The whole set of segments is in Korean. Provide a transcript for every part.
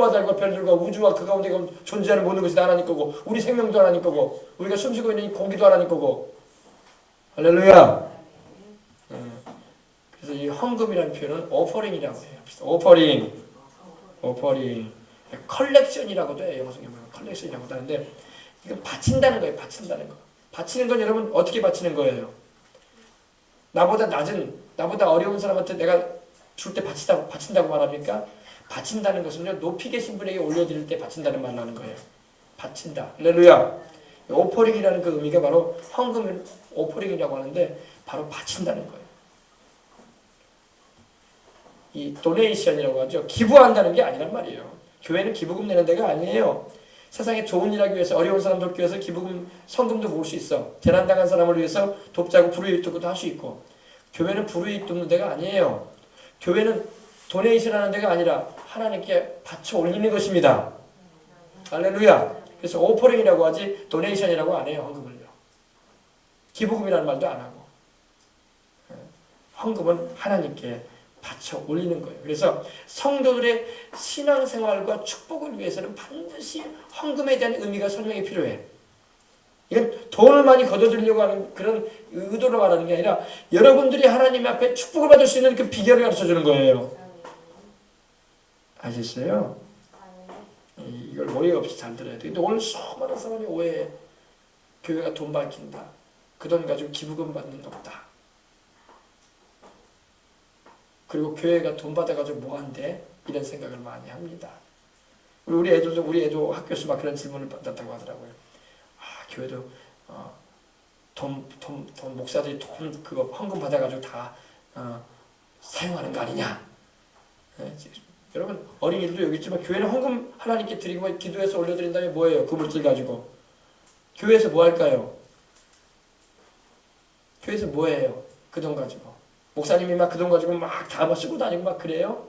해와 달과 별들과 우주와 그 가운데 존재하는 모든 것이 다 하나님 거고 우리 생명도 하나님 거고 우리가 숨쉬고 있는 이 공기도 하나님 거고 할렐루야. 그래서 이 헌금이라는 표현은 오퍼링이라고 해요. 오퍼링 컬렉션이라고도 해요. 영어 성경에 컬렉션이라고도 하는데 이건 바친다는 거예요. 바친다는 거. 바치는 건 여러분 어떻게 바치는 거예요? 나보다 낮은, 나보다 어려운 사람한테 내가 줄 때 바친다고 말합니까? 바친다는 것은요, 높이 계신 분에게 올려드릴 때 바친다는 말을 하는 거예요. 바친다. 할렐루야. 오퍼링이라는 그 의미가 바로 헌금을 오퍼링이라고 하는데 바로 바친다는 거예요. 이 도네이션이라고 하죠. 기부한다는 게 아니란 말이에요. 교회는 기부금 내는 데가 아니에요. 세상에 좋은 일 하기 위해서 어려운 사람 돕기 위해서 기부금, 성금도 모을 수 있어. 재난당한 사람을 위해서 돕자고 불우이익 돕고도 할 수 있고. 교회는 불우이익 돕는 데가 아니에요. 교회는 도네이션 하는 데가 아니라 하나님께 바쳐 올리는 것입니다. 할렐루야. 그래서 오퍼링이라고 하지 도네이션이라고 안 해요. 헌금을요. 기부금이라는 말도 안 하고. 헌금은 하나님께 바쳐 올리는 거예요. 그래서 성도들의 신앙생활과 축복을 위해서는 반드시 헌금에 대한 의미가 설명이 필요해. 이건 돈을 많이 걷어들이려고 하는 그런 의도로 말하는 게 아니라 여러분들이 하나님 앞에 축복을 받을 수 있는 그 비결을 가르쳐주는 거예요. 아셨어요? 이걸 오해 없이 잘 들어야 돼. 근데 오늘 수많은 사람이 오해해. 교회가 돈 밝힌다. 그 돈 가지고 기부금 받는 거 없다. 그리고 교회가 돈 받아가지고 뭐한대? 이런 생각을 많이 합니다. 우리 애도 학교에서 막 그런 질문을 받았다고 하더라고요. 교회도 목사들이 돈 그거 헌금 받아가지고 다 사용하는 거 아니냐? 여러분 어린이들도 여기 있지만 교회는 헌금 하나님께 드리고 기도해서 올려드린 다음에 뭐예요? 그 물질 가지고 교회에서 뭐 할까요? 교회에서 뭐해요? 그 돈 가지고 목사님이 막 그 돈 가지고 막 다 쓰고 다니고 막 그래요?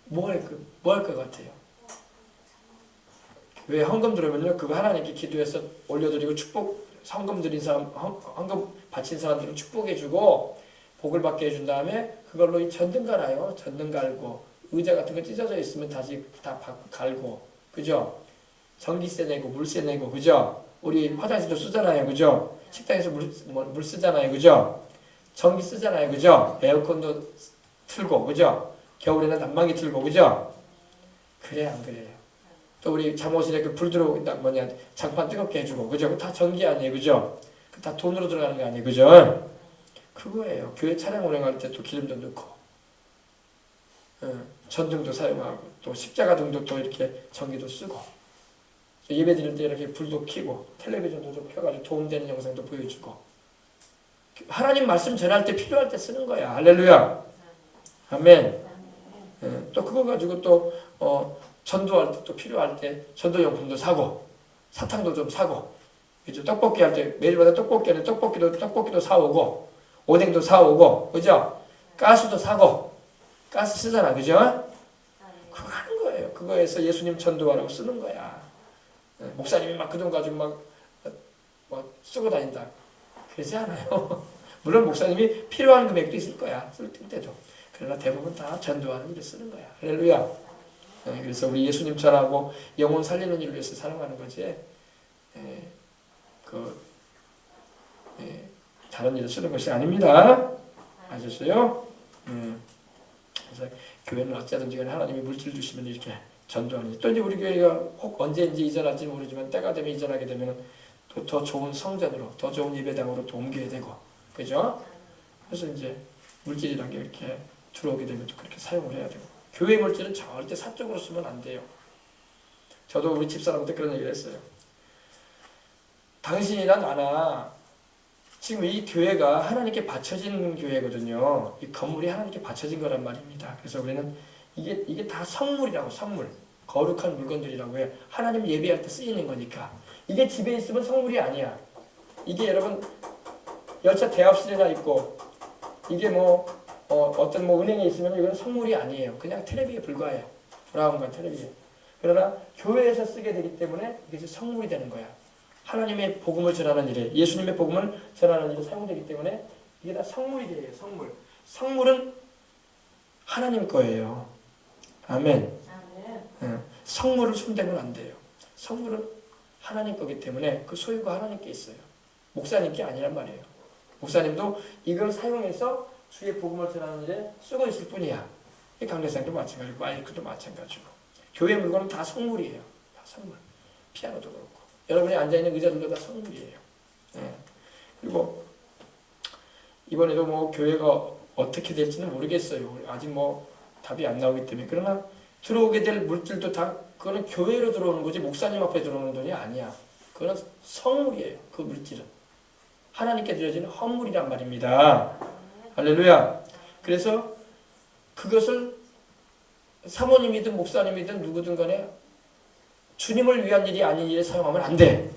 뭐 할 것 같아요? 왜 헌금 들으면요, 그거 하나님께 기도해서 올려드리고 축복, 헌금 드린 사람, 헌금 바친 사람들은 축복해주고 복을 받게 해준 다음에 그걸로 이 전등 갈아요. 전등 갈고 의자 같은 거 찢어져 있으면 다시 다 갈고, 그죠? 전기세 내고 물세 내고, 그죠? 우리 화장실도 쓰잖아요, 그죠? 식당에서 물 쓰잖아요, 그죠? 전기 쓰잖아요, 그죠? 에어컨도 틀고, 그죠? 겨울에는 난방기 틀고, 그죠? 그래 안 그래요? 또 우리 잠옷실에 그 불 들어오고 장판 뜨겁게 해주고, 그죠? 다 전기 아니에요, 그죠? 다 돈으로 들어가는 거 아니에요, 그죠? 그거예요. 교회 차량 운행할 때 또 기름도 넣고, 전등도 사용하고, 또 십자가 등도 또 이렇게 전기도 쓰고, 예배 드릴 때 이렇게 불도 켜고, 텔레비전도 좀 켜가지고 도움되는 영상도 보여주고, 하나님 말씀 전할 때 필요할 때 쓰는 거야. 할렐루야. 아멘. 또 그거 가지고 또 전도할 때 또 필요할 때 전도용품도 사고 사탕도 좀 사고, 그죠? 떡볶이 할 때 매일마다 떡볶이 하는 떡볶이도 사오고 오뎅도 사오고, 그죠? 가스도 사고, 가스 쓰잖아, 그죠? 그거 하는 거예요. 그거에서 예수님 전도하라고 쓰는 거야. 목사님이 막 그 돈 가지고 막 쓰고 다닌다, 그러지 않아요. 물론 목사님이 필요한 금액도 있을 거야, 쓸 때도. 그러나 대부분 다 전도하는 일에 쓰는 거야. 할렐루야. 그래서 우리 예수님 전하고 영혼 살리는 일을 위해서 사용하는 거지, 다른 일에 쓰는 것이 아닙니다. 아셨어요? 그래서 교회는 어찌하든지 간에 하나님이 물질 주시면 이렇게 전도하는, 또 이제 우리 교회가 혹 언제인지 이전할지 모르지만 때가 되면 이전하게 되면 또 더 좋은 성전으로, 더 좋은 예배당으로 또 옮겨야 되고, 그죠? 그래서 이제 물질이란 게 이렇게 들어오게 되면 또 그렇게 사용을 해야 되고, 교회 물질은 절대 사적으로 쓰면 안 돼요. 저도 우리 집사람한테 그런 얘기를 했어요. 당신이나 나나 지금 이 교회가 하나님께 바쳐진 교회거든요. 이 건물이 하나님께 바쳐진 거란 말입니다. 그래서 우리는 이게 다 성물이라고, 성물. 거룩한 물건들이라고 해요. 하나님 예배할 때 쓰이는 거니까. 이게 집에 있으면 성물이 아니야. 이게 여러분 열차 대합실에나 있고, 이게 어떤 은행에 있으면 이건 성물이 아니에요. 그냥 텔레비에 불과해요. 브라운관 텔레비에. 그러나 교회에서 쓰게 되기 때문에 이게 성물이 되는 거야. 하나님의 복음을 전하는 일에, 예수님의 복음을 전하는 일에 사용되기 때문에 이게 다 성물이 돼요. 성물. 성물은 하나님 거예요. 아멘. 성물을 손대면 안 돼요. 성물은 하나님 거기 때문에 그 소유가 하나님께 있어요. 목사님께 아니란 말이에요. 목사님도 이걸 사용해서 주의 복음을 전하는 일에 쓰고 있을 뿐이야. 이 강대상도 마찬가지고 마이크도 마찬가지고 교회 물건은 다 성물이에요. 다 성물. 피아노도 그렇고 여러분이 앉아있는 의자들도 다 성물이에요. 네. 그리고 이번에도 뭐 교회가 어떻게 될지는 모르겠어요. 아직 뭐 답이 안 나오기 때문에. 그러나 들어오게 될 물질도 다 그거는 교회로 들어오는 거지 목사님 앞에 들어오는 돈이 아니야. 그거는 성물이에요. 그 물질은 하나님께 드려지는 헌물이란 말입니다. 할렐루야. 그래서 그것을 사모님이든 목사님이든 누구든 간에 주님을 위한 일이 아닌 일에 사용하면 안 돼.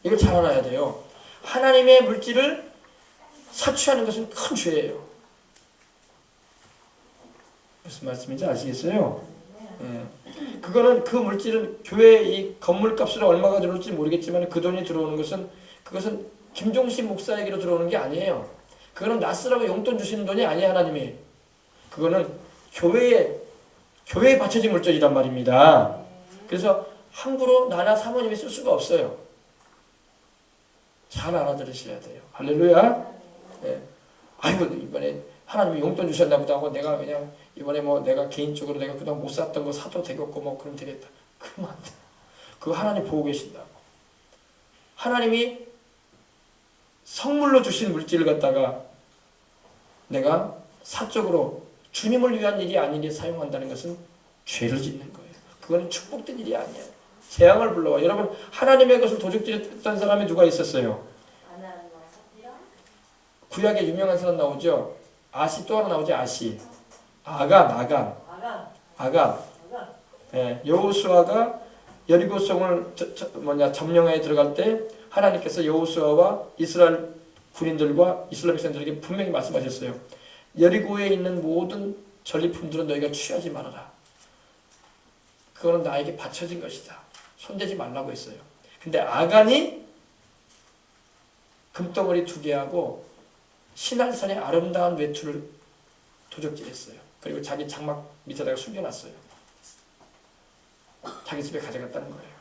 이걸 잘 알아야 돼요. 하나님의 물질을 사취하는 것은 큰 죄예요. 무슨 말씀인지 아시겠어요? 그거는 그 물질은 교회 이 건물값으로 얼마가 들어올지 모르겠지만 그 돈이 들어오는 것은 그것은 김종신 목사에게로 들어오는 게 아니에요. 그거는 나 쓰라고 용돈 주시는 돈이 아니에요. 하나님이. 그거는 교회에 바쳐진 물질이란 말입니다. 그래서 함부로 나나 사모님이 쓸 수가 없어요. 잘 알아들으셔야 돼요. 할렐루야. 네. 아이고 이번에 하나님이 용돈 주셨나 보다 하고 내가 그냥 이번에 뭐 내가 개인적으로 내가 그동안 못 샀던 거 사도 되겠고 뭐 그럼 되겠다. 그러면 안 돼. 그거 하나님 보고 계신다고. 하나님이 선물로 주신 물질을 갖다가 내가 사적으로 주님을 위한 일이 아닌 일에 사용한다는 것은 죄를 짓는 거예요. 그거는 축복된 일이 아니에요. 재앙을 불러와. 여러분 하나님의 것을 도둑질했던 사람이 누가 있었어요? 구약에 유명한 사람 나오죠. 아시 또 하나 나오죠. 아시. 아간. 예, 여호수아가 여리고성을 점령하에 들어갈 때 하나님께서 여호수아와 이스라엘 군인들과 이스라엘 백성들에게 분명히 말씀하셨어요. 여리고에 있는 모든 전리품들은 너희가 취하지 말아라. 그거는 나에게 바쳐진 것이다. 손대지 말라고 했어요. 근데 아간이 금덩어리 2개하고 시날산의 아름다운 외투를 도적질했어요. 그리고 자기 장막 밑에다가 숨겨놨어요. 자기 집에 가져갔다는 거예요.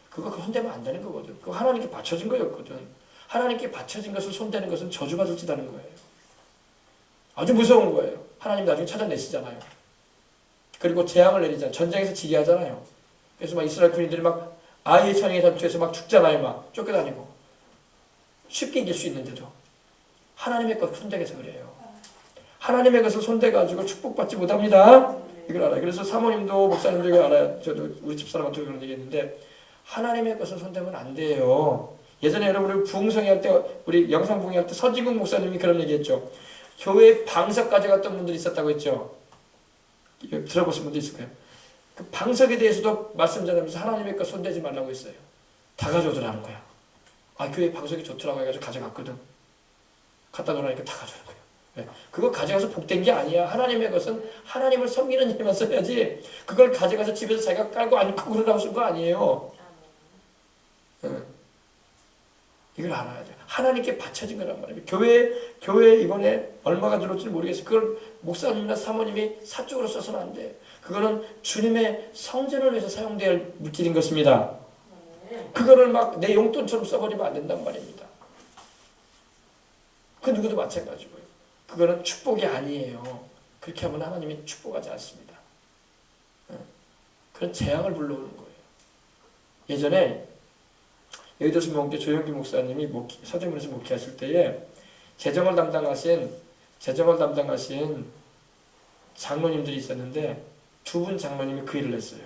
그거 손대면 안 되는 거거든. 그거 하나님께 바쳐진 거였거든. 하나님께 바쳐진 것을 손대는 것은 저주받을 짓하는 거예요. 아주 무서운 거예요. 하나님 나중에 찾아내시잖아요. 그리고 재앙을 내리잖아요. 전쟁에서 지게 하잖아요. 그래서 막 이스라엘 군인들이 막 아이의 전쟁에 전투해서 막 죽잖아요. 막 쫓겨다니고. 쉽게 이길 수 있는데도 하나님의 것 손대게서 그래요. 하나님의 것을 손대가지고 축복받지 못합니다. 이걸 알아요. 그래서 사모님도 목사님도 이걸 알아요. 저도 우리 집사람한테 그런 얘기했는데 하나님의 것을 손대면 안 돼요. 예전에 여러분 부흥성회 할 때 우리 영상 부흥회 할 때 서지국 목사님이 그런 얘기했죠. 교회에 방석 가져갔던 분들이 있었다고 했죠. 들어보신 분도 있을 거예요. 그 방석에 대해서도 말씀 전하면서 하나님의 것 손대지 말라고 했어요. 다 가져오더라는 거야. 아 교회 방석이 좋더라고 해가지고 가져갔거든. 갖다 놓으라니까 다 가져오는 거예요. 네. 그거 가져가서 복된 게 아니야. 하나님의 것은 하나님을 섬기는 일만 써야지 그걸 가져가서 집에서 자기가 깔고 앉고 그러라고 쓴 거 아니에요. 네. 이걸 알아야 돼. 하나님께 바쳐진 거란 말이에요. 교회 이번에 얼마가 들어올지 모르겠어요. 그걸 목사님이나 사모님이 사적으로 써서는 안 돼. 그거는 주님의 성전을 위해서 사용돼야 할 물질인 것입니다. 그거를 막 내 용돈처럼 써버리면 안 된단 말입니다. 그 누구도 마찬가지고요. 그거는 축복이 아니에요. 그렇게 하면 하나님이 축복하지 않습니다. 그런 재앙을 불러오는 거예요. 예전에 여의도 신봉교회 조영기 목사님이 서대문에서 목회하실 때에 재정을 담당하신 장로님들이 있었는데 2분 장로님이 그 일을 했어요.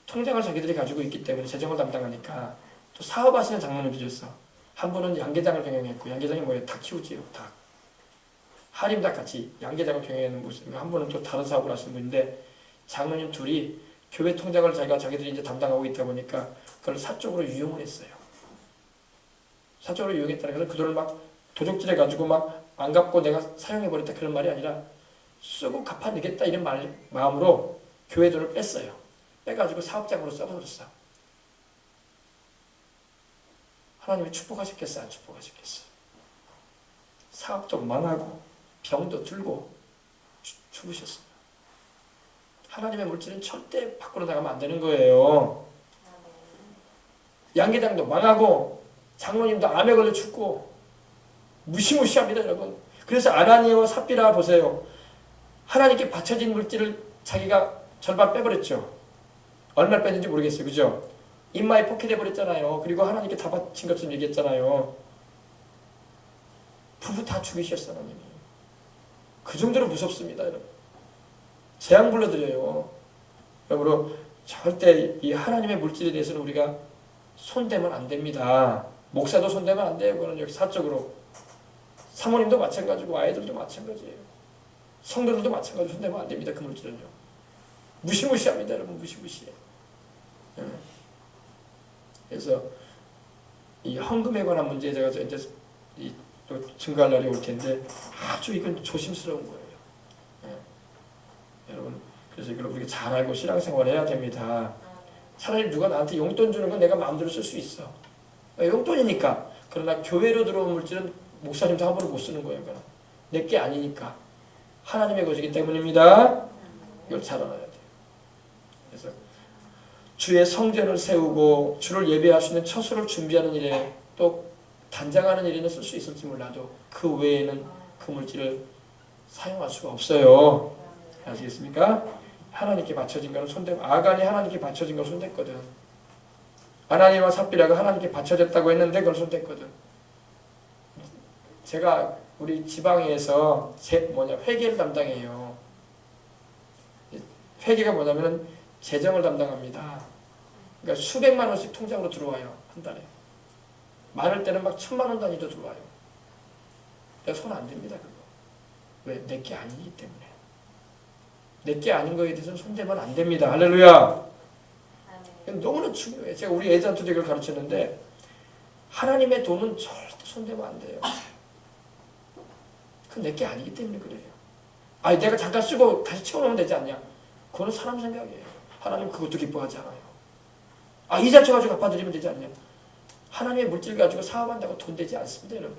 통장을 자기들이 가지고 있기 때문에 재정을 담당하니까 또 사업하시는 장로님들이었어. 한 분은 양계장을 경영했고, 양계장이 뭐예요? 닭 키우지요, 닭. 한림닭 같이 양계장을 경영하는 모습이고, 한 분은 또 다른 사업을 하시는 분인데 장로님 둘이 교회 통장을 자기들이 이제 담당하고 있다 보니까 그걸 사적으로 유용을 했어요. 사적으로 이용했다는 것은 그 돈을 막 도적질해가지고 막 안 갚고 내가 사용해버렸다 그런 말이 아니라 쓰고 갚아내겠다 이런 마음으로 교회 돈을 뺐어요. 빼가지고 사업장으로 써버렸어. 하나님이 축복하셨겠어? 안 축복하셨겠어? 사업도 망하고 병도 들고 죽으셨어요. 하나님의 물질은 절대 밖으로 나가면 안 되는 거예요. 양계장도 망하고 장로님도 암에 걸려 죽고 무시무시합니다, 여러분. 그래서 아나니아와 삽비라 보세요. 하나님께 바쳐진 물질을 자기가 절반 빼버렸죠. 얼마를 뺐는지 모르겠어요. 그죠? 인마에 포켓해 버렸잖아요. 그리고 하나님께 다 바친 것처럼 얘기했잖아요. 부부 다 죽이셨어, 하나님이. 그 정도로 무섭습니다, 여러분. 재앙 불러드려요. 그러므로 절대 이 하나님의 물질에 대해서는 우리가 손대면 안 됩니다. 목사도 손대면 안 돼요. 그거는 여기 사적으로. 사모님도 마찬가지고 아이들도 마찬가지예요. 성도들도 마찬가지로 손대면 안 됩니다. 그 물질은요. 무시무시합니다, 여러분. 무시무시해. 그래서 이 헌금에 관한 문제에 제가 이제 또 증거할 날이 올 텐데 아주 이건 조심스러운 거예요. 여러분, 그래서 이걸 우리가 잘 알고 신앙생활을 해야 됩니다. 차라리 누가 나한테 용돈 주는 건 내가 마음대로 쓸 수 있어. 용돈이니까. 그러나 교회로 들어온 물질은 목사님도 함부로 못 쓰는 거예요. 내 게 아니니까. 하나님의 것이기 때문입니다. 이걸 잘 알아야 돼요. 그래서 주의 성전을 세우고 주를 예배할 수 있는 처소를 준비하는 일에 또 단장하는 일에는 쓸 수 있을지 몰라도 그 외에는 그 물질을 사용할 수가 없어요. 아시겠습니까? 하나님께 바쳐진 것은 손대고 아간이 하나님께 바쳐진 걸 손댔거든. 아나니아와 삽비라가 하나님께 바쳐졌다고 했는데 그걸 손댔거든. 제가 우리 지방에서 회계를 담당해요. 회계가 뭐냐면은 재정을 담당합니다. 그러니까 수백만 원씩 통장으로 들어와요. 한 달에. 많을 때는 막 1000만 원 단위도 들어와요. 내가 손 안 댑니다. 그거. 왜? 내 게 아니기 때문에. 내 게 아닌 거에 대해서는 손대면 안 됩니다. 할렐루야. 너무나 중요해요. 제가 우리 애들한테도 이걸 가르쳤는데 하나님의 돈은 절대 손대면 안 돼요. 그건 내 게 아니기 때문에 그래요. 아니 내가 잠깐 쓰고 다시 채워놓으면 되지 않냐. 그거는 사람 생각이에요. 하나님 그것도 기뻐하지 않아요. 아 이자 쳐가지고 갚아드리면 되지 않냐. 하나님의 물질 가지고 사업한다고 돈 되지 않습니다, 여러분.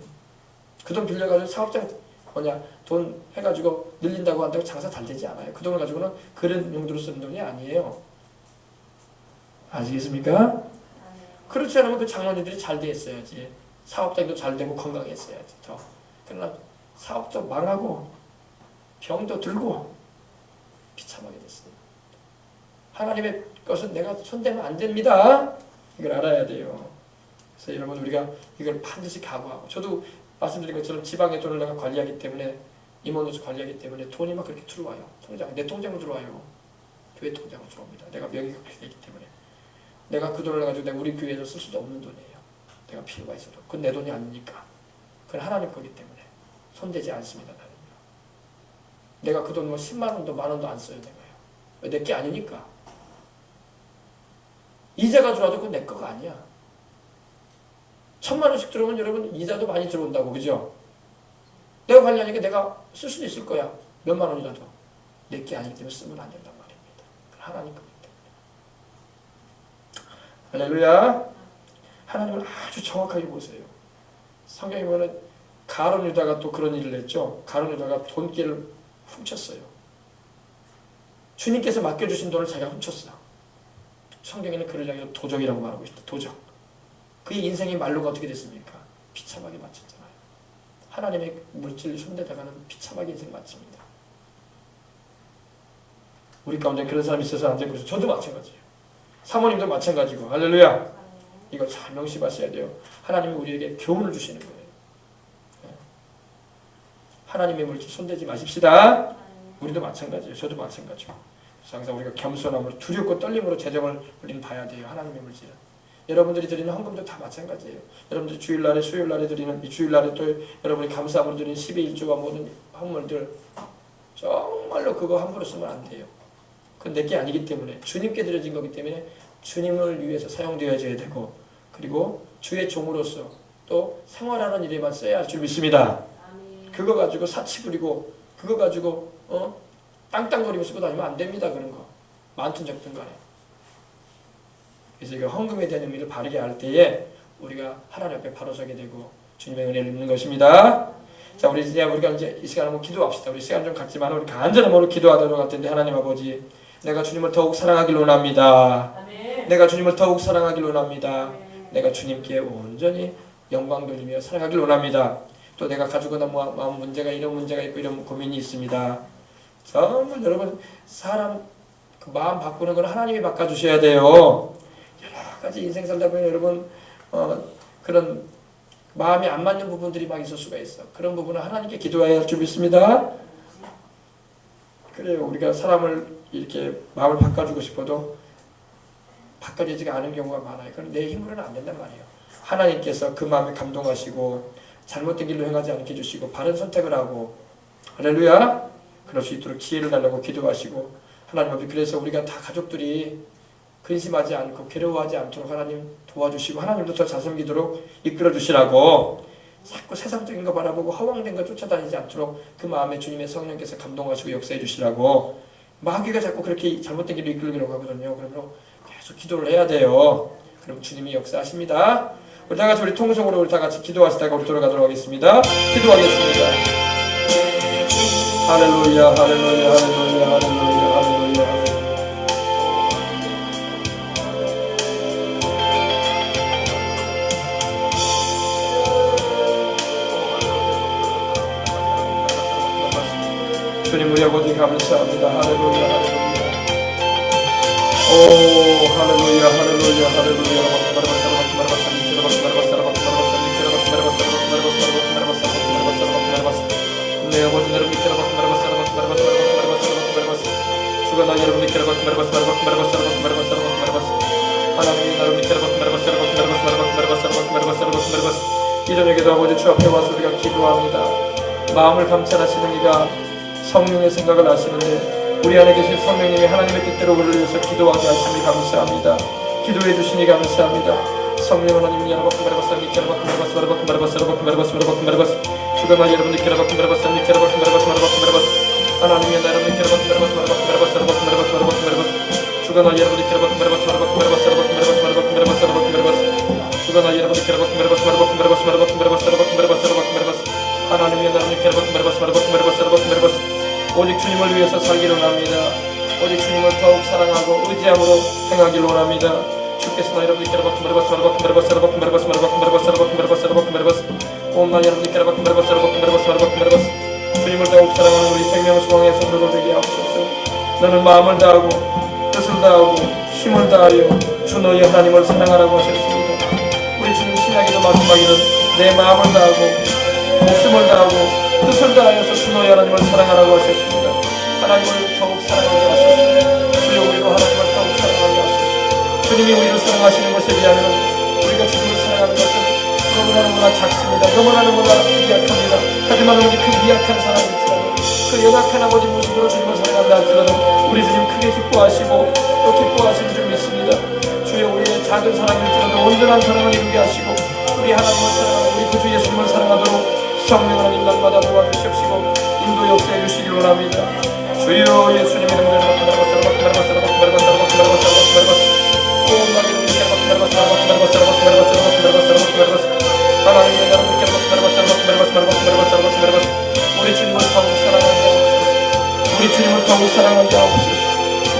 그 돈 빌려가지고 사업장 돈 해가지고 늘린다고 한다고 장사 잘 되지 않아요. 그 돈을 가지고는 그런 용도로 쓰는 돈이 아니에요. 아시겠습니까? 그렇지 않으면 그 장로님들이 잘 돼 있어야지. 사업장도 잘 되고 건강했어야지. 더. 그러나 사업도 망하고 병도 들고 비참하게 됐습니다. 하나님의 것은 내가 손대면 안 됩니다. 이걸 알아야 돼요. 그래서 여러분 우리가 이걸 반드시 각오하고 저도 말씀드린 것처럼 지방의 돈을 내가 관리하기 때문에 임원으로서 관리하기 때문에 돈이 막 그렇게 들어와요. 내 통장으로 들어와요. 교회 통장으로 들어옵니다. 내가 명의가 그렇게 되기 때문에 내가 그 돈을 가지고 내가 우리 교회에서 쓸 수도 없는 돈이에요. 내가 필요가 있어도 그건 내 돈이 아니니까 그건 하나님 거기 때문에 손대지 않습니다. 나는요. 내가 그 돈 10만 원도 만 원도 안 써요. 내가요. 왜? 내 게 아니니까. 이자가 들어와도 그건 내 거가 아니야. 1000만 원씩 들어오면 여러분 이자도 많이 들어온다고 그죠? 내가 관리하니까 내가 쓸 수도 있을 거야. 몇만 원이라도. 내 게 아니기 때문에 쓰면 안 된단 말입니다. 하나님 거기 때문에. 할렐루야. 하나님을 아주 정확하게 보세요. 성경에 보면 가룟 유다가 또 그런 일을 했죠. 가룟 유다가 돈길을 훔쳤어요. 주님께서 맡겨주신 돈을 자기가 훔쳤어. 성경에는 그를 향해서 도적이라고 말하고 있다. 도적. 그의 인생이 말로가 어떻게 됐습니까? 비참하게 마쳤잖아요. 하나님의 물질을 손대다가는 비참하게 인생 마칩니다. 우리 가운데 그런 사람이 있어서 안 되고 저도 마찬가지예요. 사모님도 마찬가지고. 할렐루야. 이걸 잘 명심하셔야 돼요. 하나님이 우리에게 교훈을 주시는 거예요. 하나님의 물질 손대지 마십시다. 우리도 마찬가지예요. 저도 마찬가지고. 그래서 항상 우리가 겸손함으로 두렵고 떨림으로 재정을 우리는 봐야 돼요. 하나님의 물질은. 여러분들이 드리는 헌금도 다 마찬가지예요. 여러분들이 주일날에 수요일날에 드리는 이 주일날에 또 여러분이 감사함으로 드리는 12일조와 모든 헌물들 정말로 그거 함부로 쓰면 안 돼요. 그건 내게 아니기 때문에 주님께 드려진 거기 때문에 주님을 위해서 사용되어져야 되고 그리고 주의 종으로서 또 생활하는 일에만 써야 할 줄 믿습니다. 그거 가지고 사치 부리고 그거 가지고 땅땅거리고 쓰고 다니면 안 됩니다. 그런 거. 많든 적든 간에. 그래서 이거 헌금에 대한 의미를 바르게 할 때에 우리가 하나님 앞에 바로 서게 되고 주님의 은혜를 입는 것입니다. 자, 우리가 이제 이 시간 한번 기도합시다. 우리 시간 좀 갖지만 우리 간절한 마음으로 기도하도록 할 텐데 하나님 아버지 내가 주님을 더욱 사랑하길 원합니다. 아멘. 내가 주님을 더욱 사랑하길 원합니다. 아멘. 내가 주님께 온전히 영광 돌리며 살아가길 원합니다. 또 내가 가지고 있는 마음 문제가 이런 문제가 있고 이런 고민이 있습니다. 정말 여러분 사람 그 마음 바꾸는 건 하나님이 바꿔주셔야 돼요. 여러 가지 인생 살다 보면 여러분 그런 마음이 안 맞는 부분들이 막 있을 수가 있어. 그런 부분은 하나님께 기도해야 할 줄 믿습니다. 그래요. 우리가 사람을 이렇게 마음을 바꿔주고 싶어도 바꿔지지가 않은 경우가 많아요. 그건 내 힘으로는 안 된단 말이에요. 하나님께서 그 마음에 감동하시고 잘못된 길로 행하지 않게 해주시고 바른 선택을 하고 할렐루야 그럴 수 있도록 기회를 달라고 기도하시고 하나님 앞에 그래서 우리가 다 가족들이 근심하지 않고 괴로워하지 않도록 하나님 도와주시고 하나님도 더 자성기도록 이끌어 주시라고 자꾸 세상적인 거 바라보고 허황된 거 쫓아다니지 않도록 그 마음에 주님의 성령께서 감동하시고 역사해 주시라고 마귀가 자꾸 그렇게 잘못된 길로 이끌려고 하거든요. 그러므로 계속 기도를 해야 돼요. 그럼 주님이 역사하십니다. 우리 다 같이 우리 통성으로 우리 다 같이 기도하시다가 우리 돌아가도록 하겠습니다. 기도하겠습니다. 할렐루야 할렐루야 할렐루야 할렐루야 할렐루야. 주님 우리 아버지 감사합니다. 할렐루야 할렐루야. 오 할렐루야 할렐루야 할렐루야. 네 아버지 여러분 주가 나 여러분 하나님 여러분 이 저녁에도 아버지 주 앞에 와서 우리가 기도합니다. 마음을 감찰하시는 이가 성령의 생각을 아시는데 우리 안에 계신 성령님이 하나님의 뜻대로 우리를 위해서 기도하게 하시니 감사합니다. 기도해 주시니 감사합니다. 성령 하나님 여러분 주가 나 여러분들 하나님의 여러분 주가 나 여러분들 주가 나 여러분들 하나님의 여러분 오직 주님을 위해서 살기를 원합니다. 오직 주님을 더욱 사랑하고 의지함으로 행하기를 원합니다. 주께서 나 여러분들 주님을 더욱 사랑하는 우리 생명수강의 성도들 되게 하옵소서. 너는 마음을 다하고 뜻을 다하고 힘을 다하여 주 너희 하나님을 사랑하라고 하셨습니다. 우리 주님 신약에도 말씀하기는 내 마음을 다하고 목숨을 다하고 뜻을 다하여서 주 너희 하나님을 사랑하라고 하셨습니다. 하나님을 더욱 사랑하게 하소서. 주여 우리도 하나님을 더욱 사랑하게 하소서. 주님이 우리를 사랑하시는 것에 비하면 우리가 주님을 사랑하는 것은 너무나 작습니다. 너무나 미약합니다. 하지만 우리 그 미약한 사람일지라도 그 연약한 아버지 모습으로 주님을 사랑한다 할지라도 우리 주님 크게 기뻐하시고 또 기뻐하시는 줄 믿습니다. 주여 우리의 작은 사랑일지라도 온전한 사랑을 이루게 하시고 우리 하나님을 사랑하고 우리 구주 예수님을 사랑하도록 성령 하나님 날마다 도와주십시고 인도 역사해 주시길 원합니다. 주여 예수님 이름으로 하나님의 나라를 우리 주님을 더욱 사랑하게 하옵소서. 우리 주님을 더욱 사랑하게 하옵소서.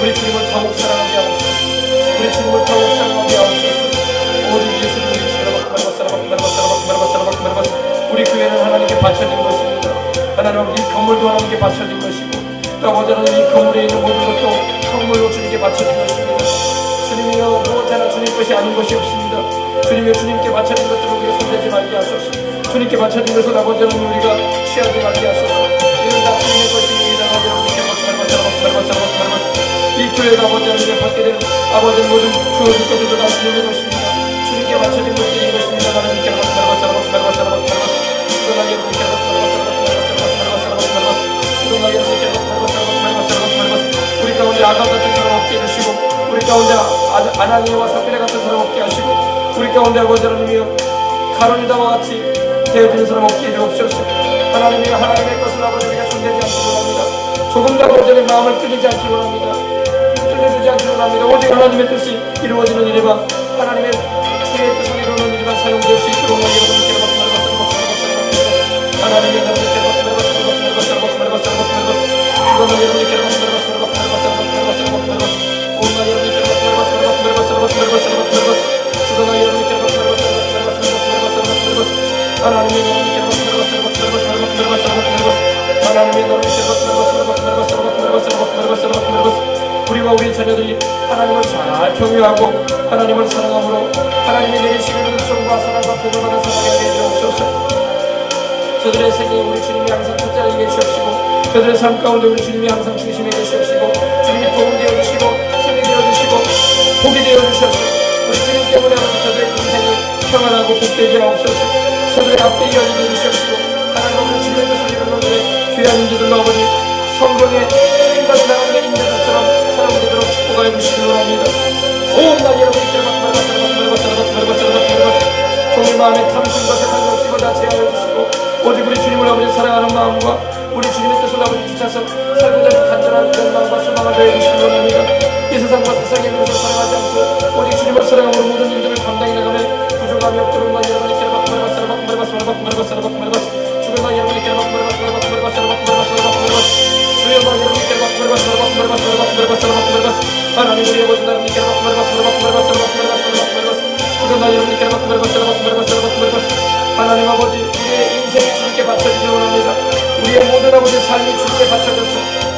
우리 주님을 더욱 사랑하게 하옵소서. 우리 주님을 더욱 사랑하게 하옵소서. 오직 예수님을 우리 교회는 하나님께 바쳐진 것입니다. 하나님 이 건물도 하나님께 바쳐진 것이고 또 아버지 하나님 이 건물에 있는 모든 것도 선물로 주님께 바쳐진 것입니다. 주님이여 무엇 하나 주님 것이 아닌 것이 없습니다. 주님이여 주님께 바쳐진 것들을 우리가 손대지 말게 하소서. 주님께 바쳐진 것을 아버지 하나님 우리가 취하지 말게 하소서. 이는 다 주님의 것입니다. 이 교회가 아버지 하나님께 받게 되는 아버지 모든 주어질 것들도 다 주님의 것입니다. 주님께 바쳐진 것들이 것입니다. 하나님께 우리 가운데 아담 같은 사람 없게 해주시고 우리 가운데 아나니아와 삽비라 같은 사람 없게 하시고 우리 가운데 아버지 하나님이여 가론유다와 같이 되어지는 사람 없게 해주옵소서. 하나님이여 하나님의 것을 아버지 우리가 손대지 않기 원합니다. 조금 더 아버지의 마음을 끌리지 않기 원합니다. 끌려주지 않기 원합니다. 오직 하나님의 뜻이 이루어지는 일에만 하나님의 주의 뜻을 이루는 일에만 사용될 수 있도록 여러분께 하나님의 여러분께 우리와 우리 자녀들이 하나님을 잘 경외하고 하나님을 사랑함으로 하나님이 내리시는 은총과 사랑과 복을 받아 살아가게 해주옵소서. 저들의 생에 우리 주님이 항상 첫자리에 계시옵시고 저들의 삶 가운데 우리 주님이 항상 중심에 계시옵시고 주님이 도움 되어주시고 힘이 되어주시고 복이 되어주시옵시고 우리 주님 때문에 저들의 인생이 평안하고 복되게 하옵소서. 저들의 앞에 이어지게 해주시옵시고 하나님 우리 주님의 뜻을 이루는 놈들의 귀한 인재들로 아버지 성경에 주님과 사랑하는 인재들처럼 사랑되도록 축복하여 주시기 원합니다. 온 나이 여러분께 종일 마음에 탐심과 세상이 없이고 다 제하여 주시고 오직 우리 주님을 아버지 사랑하는 마음과 우리 주님의 뜻을 아버지 주셔서 살고자 하는 간절한 원망과 소망을 더해 주시기 원합니다. 이 세상과 세상의 것을 사랑하지 않고 오직 주님을 사랑함으로 모든 일들을 감당해 나가며 부족함이 없도록 나 여러분께 죽을 나 여러분께 하나님 우리 아버지 나라님께 죽을 나 여러분께 하나님 아버지 우리의 인생이 주님께 바쳐지기 원합니다. 우리의 모든 아버지 삶이 주님께 바쳐져서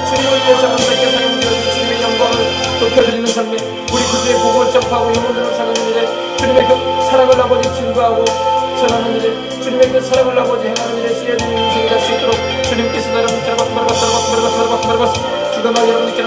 주님을 위해서 함께 사용되어지는 주님의 영광을 높여드리는 삶에 우리 구주의 복음을 전파하고 영혼들을 사랑하는 일에 주님의 그 사랑을 아버지 증거하고 전하는 일에 주님의 그 사랑을 아버지 행하는 일에 쓰여지는 인생이 될 수 있도록 주님께서 여러분께 죽어나 여러분께